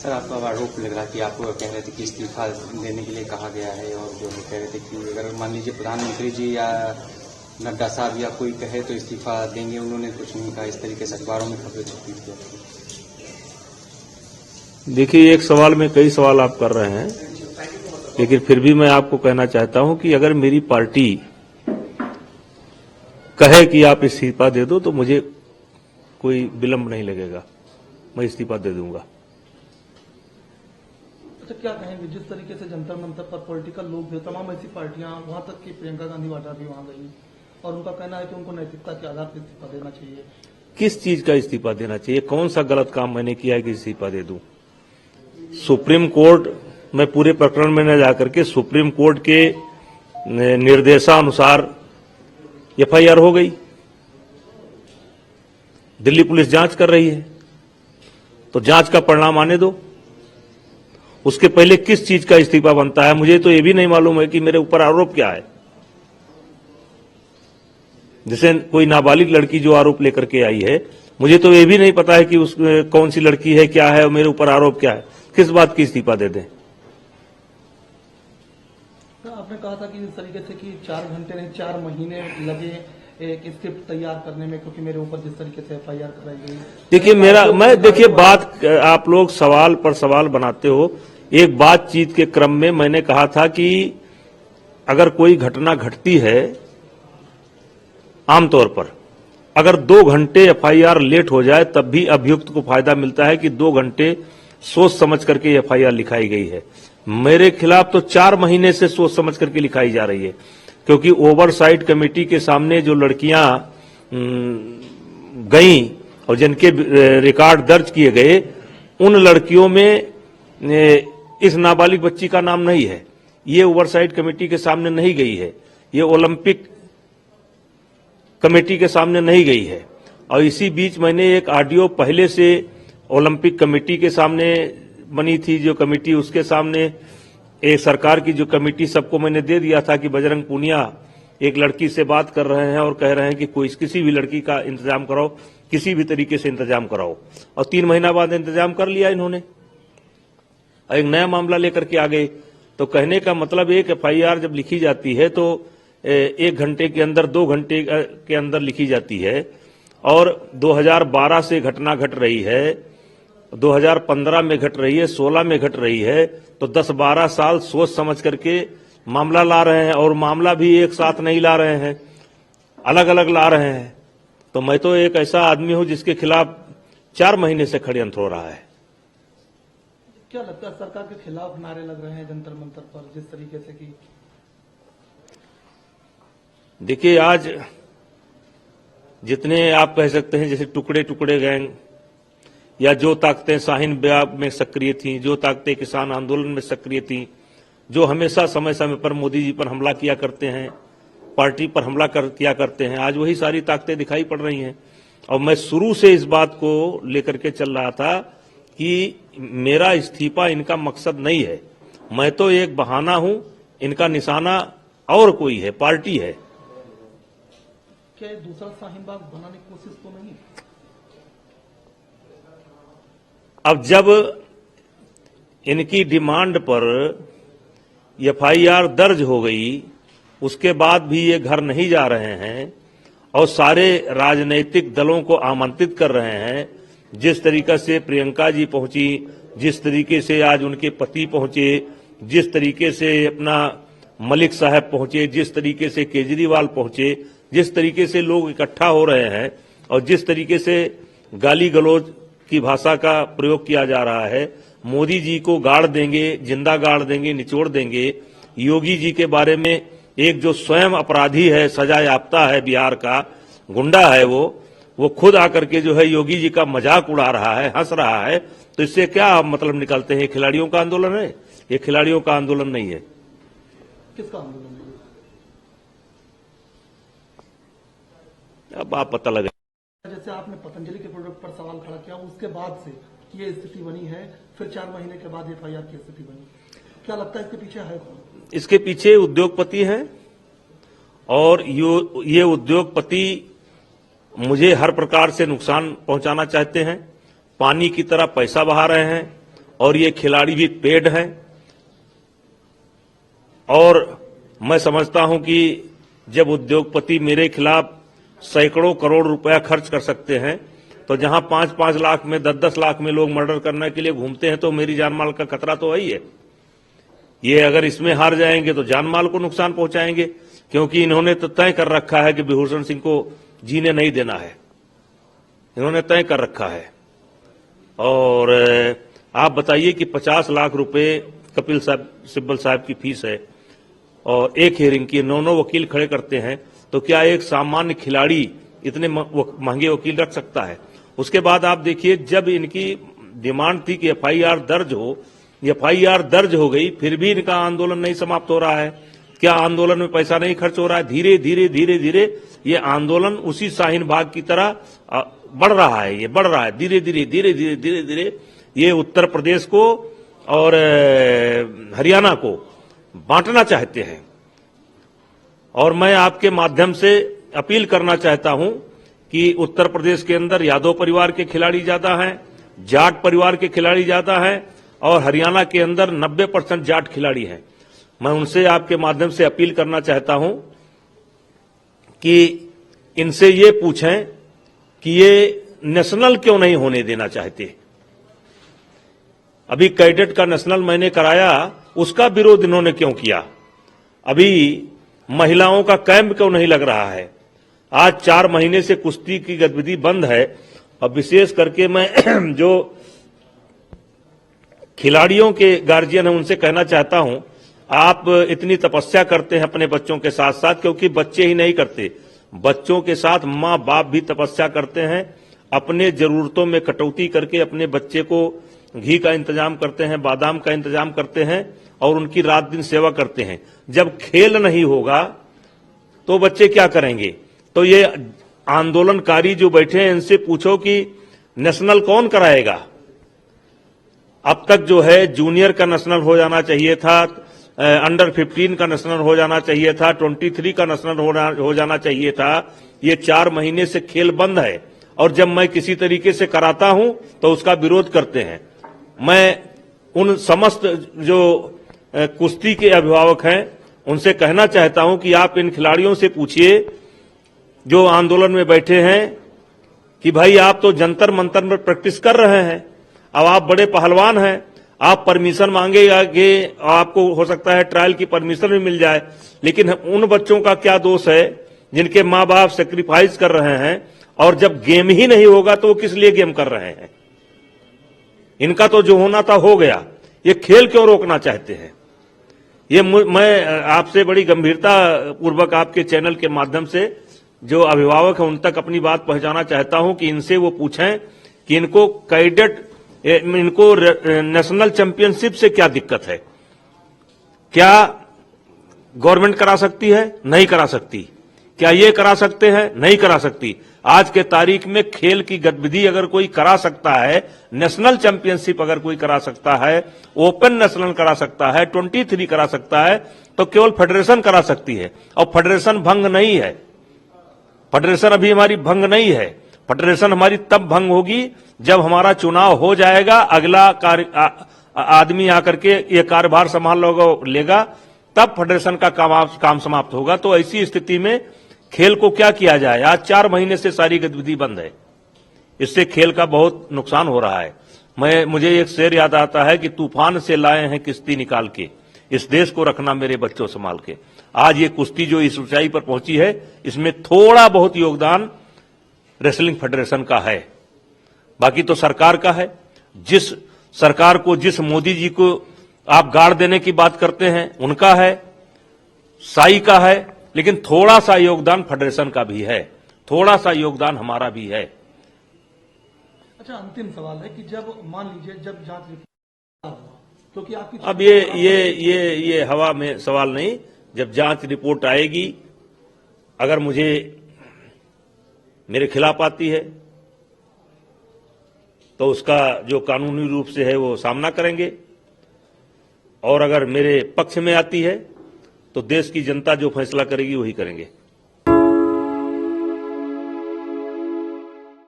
Sir, आपका आरोप लग रहा कि आप कह रहे थे कि इस्तीफा देने के लिए कहा गया है और जो है कह रहे थे कि अगर मान लीजिए प्रधानमंत्री जी या नड्डा साहब या कोई कहे तो इस्तीफा देंगे, उन्होंने कुछ नहीं कहा। इस तरीके से अखबारों में खबरें छपी थी आपकी। देखिए, एक सवाल में कई सवाल आप कर रहे हैं, लेकिन फिर भी मैं आपको कहना चाहता हूं कि अगर मेरी पार्टी कहे कि आप इस्तीफा दे दो तो मुझे कोई विलंब नहीं लगेगा, मैं इस्तीफा दे दूंगा। अच्छा, क्या कहेंगे जिस तरीके से जंतर मंतर पर पॉलिटिकल लोग हैं, तमाम ऐसी पार्टियां, वहां तक कि प्रियंका गांधी वाड्रा भी वहां गई और उनका कहना है कि उनको नैतिकता के आधार पर इस्तीफा देना चाहिए। किस चीज का इस्तीफा देना चाहिए? कौन सा गलत काम मैंने किया है कि इस्तीफा दे दूं? सुप्रीम कोर्ट में पूरे प्रकरण में न जाकर के सुप्रीम कोर्ट के निर्देशानुसार एफआईआर हो गई, दिल्ली पुलिस जांच कर रही है, तो जांच का परिणाम आने दो। उसके पहले किस चीज का इस्तीफा बनता है मुझे तो ये भी नहीं मालूम है कि मेरे ऊपर आरोप क्या है। जैसे कोई नाबालिग लड़की जो आरोप लेकर के आई है, मुझे तो ये भी नहीं पता है कि उस कौन सी लड़की है, क्या है और मेरे ऊपर आरोप क्या है। किस बात की इस्तीफा दे दें? आपने कहा था कि इस तरीके से कि 4 घंटे नहीं 4 महीने लगे एक स्क्रिप्ट तैयार करने में, क्योंकि मेरे ऊपर जिस तरीके से एफआईआर कराई गई। देखिए, देखिए बात आप लोग सवाल पर सवाल बनाते हो। एक बातचीत के क्रम में मैंने कहा था कि अगर कोई घटना घटती है, आमतौर पर अगर 2 घंटे एफआईआर लेट हो जाए तब भी अभियुक्त को फायदा मिलता है कि 2 घंटे सोच समझ करके एफआईआर लिखाई गई है। मेरे खिलाफ तो 4 महीने से सोच समझ करके लिखाई जा रही है, क्योंकि ओवरसाइट कमेटी के सामने जो लड़कियां गईं और जिनके रिकॉर्ड दर्ज किए गए, उन लड़कियों में इस नाबालिग बच्ची का नाम नहीं है। ये ओवरसाइट कमेटी के सामने नहीं गई है, ये ओलंपिक कमेटी के सामने नहीं गई है। और इसी बीच मैंने एक ऑडियो पहले से ओलंपिक कमेटी के सामने बनी थी जो कमेटी, उसके सामने एक सरकार की जो कमेटी, सबको मैंने दे दिया था कि बजरंग पूनिया एक लड़की से बात कर रहे हैं और कह रहे हैं कि कोई किसी भी लड़की का इंतजाम कराओ, किसी भी तरीके से इंतजाम कराओ। और 3 महीना बाद इंतजाम कर लिया इन्होंने, एक नया मामला लेकर के आ गए। तो कहने का मतलब एक एफआईआर जब लिखी जाती है तो 1 घंटे के अंदर, 2 घंटे के अंदर लिखी जाती है, और 2012 से घटना घट रही है, 2015 में घट रही है, 16 में घट रही है, तो 10-12 साल सोच समझ करके मामला ला रहे हैं। और मामला भी एक साथ नहीं ला रहे हैं, अलग अलग ला रहे हैं। तो मैं तो एक ऐसा आदमी हूं जिसके खिलाफ 4 महीने से षड्यंत्र हो रहा है। क्या लगता है सरकार के खिलाफ नारे लग रहे हैं जंतर मंतर पर जिस तरीके से कि? देखिए, आज जितने आप कह सकते हैं जैसे टुकड़े टुकड़े गैंग, या जो ताकतें शाहीन बाग में सक्रिय थीं, जो ताकतें किसान आंदोलन में सक्रिय थीं, जो हमेशा समय समय पर मोदी जी पर हमला किया करते हैं, पार्टी पर हमला किया करते हैं, आज वही सारी ताकतें दिखाई पड़ रही हैं। और मैं शुरू से इस बात को लेकर के चल रहा था कि मेरा इस्तीफा इनका मकसद नहीं है, मैं तो एक बहाना हूं, इनका निशाना और कोई है, पार्टी है। क्या दूसरा शाहीन बाग बनाने की कोशिश तो नहीं? अब जब इनकी डिमांड पर एफआईआर दर्ज हो गई, उसके बाद भी ये घर नहीं जा रहे हैं और सारे राजनीतिक दलों को आमंत्रित कर रहे हैं। जिस तरीके से प्रियंका जी पहुंची, जिस तरीके से आज उनके पति पहुंचे, जिस तरीके से अपना मलिक साहब पहुंचे, जिस तरीके से केजरीवाल पहुंचे, जिस तरीके से लोग इकट्ठा हो रहे हैं और जिस तरीके से गाली गलौज की भाषा का प्रयोग किया जा रहा है, मोदी जी को गाड़ देंगे, जिंदा गाड़ देंगे, निचोड़ देंगे। योगी जी के बारे में एक जो स्वयं अपराधी है, सजा याफ्ता है, बिहार का गुंडा है, वो खुद आकर के जो है योगी जी का मजाक उड़ा रहा है, हंस रहा है। तो इससे क्या मतलब निकलते हैं? खिलाड़ियों का आंदोलन है? ये खिलाड़ियों का आंदोलन नहीं है। किसका आंदोलन है? अब आप पता लगे। जैसे आपने पतंजलि के प्रोडक्ट पर सवाल खड़ा किया, उसके बाद से ये स्थिति बनी है, फिर 4 महीने के बाद एफआईआर की स्थिति बनी, क्या लगता है इसके पीछे है कौन? इसके पीछे उद्योगपति हैं और ये उद्योगपति मुझे हर प्रकार से नुकसान पहुंचाना चाहते हैं, पानी की तरह पैसा बहा रहे हैं और ये खिलाड़ी भी पेड हैं। और मैं समझता हूं कि जब उद्योगपति मेरे खिलाफ सैकड़ों करोड़ रुपया खर्च कर सकते हैं, तो जहां 5-5 लाख में 10-10 लाख में लोग मर्डर करने के लिए घूमते हैं, तो मेरी जान माल का खतरा तो है ही है। ये अगर इसमें हार जाएंगे तो जान माल को नुकसान पहुंचाएंगे, क्योंकि इन्होंने तो तय कर रखा है कि विभूषण सिंह को जीने नहीं देना है, इन्होंने तय कर रखा है। और आप बताइए कि 50 लाख रुपए कपिल सिब्बल साहब की फीस है और एक हियरिंग की 9 वकील खड़े करते हैं, तो क्या एक सामान्य खिलाड़ी इतने महंगे वकील रख सकता है? उसके बाद आप देखिए, जब इनकी डिमांड थी कि एफआईआर दर्ज हो, एफआईआर दर्ज हो गई, फिर भी इनका आंदोलन नहीं समाप्त हो रहा है। क्या आंदोलन में पैसा नहीं खर्च हो रहा है? धीरे धीरे धीरे धीरे ये आंदोलन उसी शाहीन बाग की तरह बढ़ रहा है, ये बढ़ रहा है धीरे धीरे धीरे धीरे धीरे धीरे। ये उत्तर प्रदेश को और हरियाणा को बांटना चाहते हैं। और मैं आपके माध्यम से अपील करना चाहता हूं कि उत्तर प्रदेश के अंदर यादव परिवार के खिलाड़ी ज्यादा हैं, जाट परिवार के खिलाड़ी ज्यादा हैं, और हरियाणा के अंदर 90% जाट खिलाड़ी हैं। मैं उनसे आपके माध्यम से अपील करना चाहता हूं कि इनसे ये पूछें कि ये नेशनल क्यों नहीं होने देना चाहते। अभी कैडेट का नेशनल मैंने कराया, उसका विरोध इन्होंने क्यों किया? अभी महिलाओं का कैंप क्यों नहीं लग रहा है? आज 4 महीने से कुश्ती की गतिविधि बंद है। और विशेष करके मैं जो खिलाड़ियों के गार्जियन हैं उनसे कहना चाहता हूं, आप इतनी तपस्या करते हैं अपने बच्चों के साथ साथ, क्योंकि बच्चे ही नहीं करते, बच्चों के साथ मां बाप भी तपस्या करते हैं, अपने जरूरतों में कटौती करके अपने बच्चे को घी का इंतजाम करते हैं, बादाम का इंतजाम करते हैं और उनकी रात दिन सेवा करते हैं। जब खेल नहीं होगा तो बच्चे क्या करेंगे? तो ये आंदोलनकारी जो बैठे हैं इनसे पूछो कि नेशनल कौन कराएगा? अब तक जो है जूनियर का नेशनल हो जाना चाहिए था, अंडर 15 का नेशनल हो जाना चाहिए था, 23 का नेशनल हो जाना चाहिए था। ये 4 महीने से खेल बंद है और जब मैं किसी तरीके से कराता हूं तो उसका विरोध करते हैं। मैं उन समस्त जो कुश्ती के अभिभावक हैं उनसे कहना चाहता हूं कि आप इन खिलाड़ियों से पूछिए जो आंदोलन में बैठे हैं कि भाई आप तो जंतर मंतर में प्रैक्टिस कर रहे हैं, अब आप बड़े पहलवान हैं, आप परमिशन मांगेंगे, आपको हो सकता है ट्रायल की परमिशन भी मिल जाए, लेकिन उन बच्चों का क्या दोष है जिनके मां बाप सेक्रीफाइस कर रहे हैं और जब गेम ही नहीं होगा तो वो किस लिए गेम कर रहे हैं? इनका तो जो होना था हो गया, ये खेल क्यों रोकना चाहते हैं? ये मैं आपसे बड़ी गंभीरता पूर्वक आपके चैनल के माध्यम से जो अभिभावक हैं उन तक अपनी बात पहुंचाना चाहता हूं कि इनसे वो पूछें कि इनको कैडेट, इनको नेशनल चैंपियनशिप से क्या दिक्कत है? क्या गवर्नमेंट करा सकती है? नहीं करा सकती। क्या ये करा सकते हैं? नहीं करा सकती। आज के तारीख में खेल की गतिविधि अगर कोई करा सकता है, नेशनल चैंपियनशिप अगर कोई करा सकता है, ओपन नेशनल करा सकता है, 23 करा सकता है, तो केवल फेडरेशन करा सकती है। और फेडरेशन भंग नहीं है, फेडरेशन अभी हमारी भंग नहीं है। फेडरेशन हमारी तब भंग होगी जब हमारा चुनाव हो जाएगा, अगला आदमी आकर के ये कार्यभार संभाल लेगा, तब फेडरेशन का काम समाप्त होगा। तो ऐसी स्थिति में खेल को क्या किया जाए? आज 4 महीने से सारी गतिविधि बंद है, इससे खेल का बहुत नुकसान हो रहा है। मुझे एक शेर याद आता है कि तूफान से लाए हैं किश्ती निकाल के, इस देश को रखना मेरे बच्चों संभाल के। आज ये कुश्ती जो इस ऊंचाई पर पहुंची है, इसमें थोड़ा बहुत योगदान रेसलिंग फेडरेशन का है, बाकी तो सरकार का है। जिस सरकार को, जिस मोदी जी को आप गाड़ देने की बात करते हैं उनका है, साई का है, लेकिन थोड़ा सा योगदान फेडरेशन का भी है, थोड़ा सा योगदान हमारा भी है। अच्छा, अंतिम सवाल है कि जब मान लीजिए जब जांच रिपोर्ट तो कि आपकी अब ये हवा में सवाल नहीं, जब जांच रिपोर्ट आएगी, अगर मुझे मेरे खिलाफ आती है तो उसका जो कानूनी रूप से है वो सामना करेंगे, और अगर मेरे पक्ष में आती है तो देश की जनता जो फैसला करेगी वही करेंगे।